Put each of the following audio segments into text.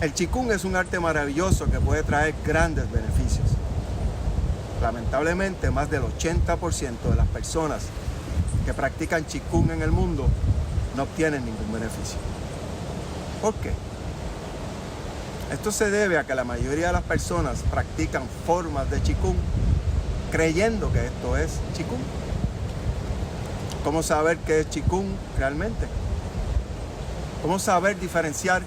El Qigong es un arte maravilloso que puede traer grandes beneficios. Lamentablemente, más del 80% de las personas que practican Qigong en el mundo no obtienen ningún beneficio. ¿Por qué? Esto se debe a que la mayoría de las personas practican formas de Qigong creyendo que esto es Qigong. ¿Cómo saber qué es Qigong realmente? ¿Cómo saber diferenciar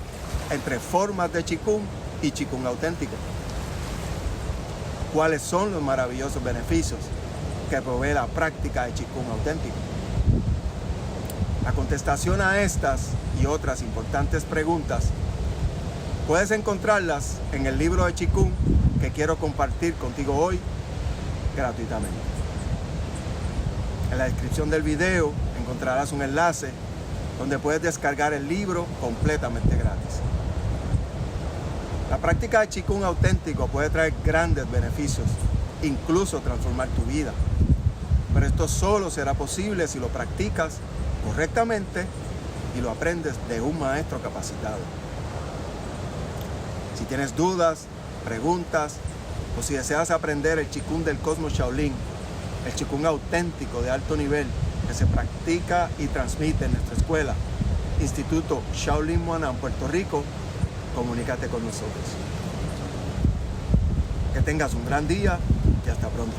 entre formas de Qigong y Qigong auténtico? ¿Cuáles son los maravillosos beneficios que provee la práctica de Qigong auténtico? La contestación a estas y otras importantes preguntas puedes encontrarlas en el libro de Qigong que quiero compartir contigo hoy gratuitamente. En la descripción del video encontrarás un enlace donde puedes descargar el libro completamente gratis. La práctica de Qigong auténtico puede traer grandes beneficios, incluso transformar tu vida. Pero esto solo será posible si lo practicas correctamente y lo aprendes de un maestro capacitado. Si tienes dudas, preguntas o si deseas aprender el Qigong del Cosmos Shaolin, el Qigong auténtico de alto nivel que se practica y transmite en nuestra escuela, Instituto Shaolin Muanan, Puerto Rico, comunícate con nosotros. Que tengas un gran día y hasta pronto.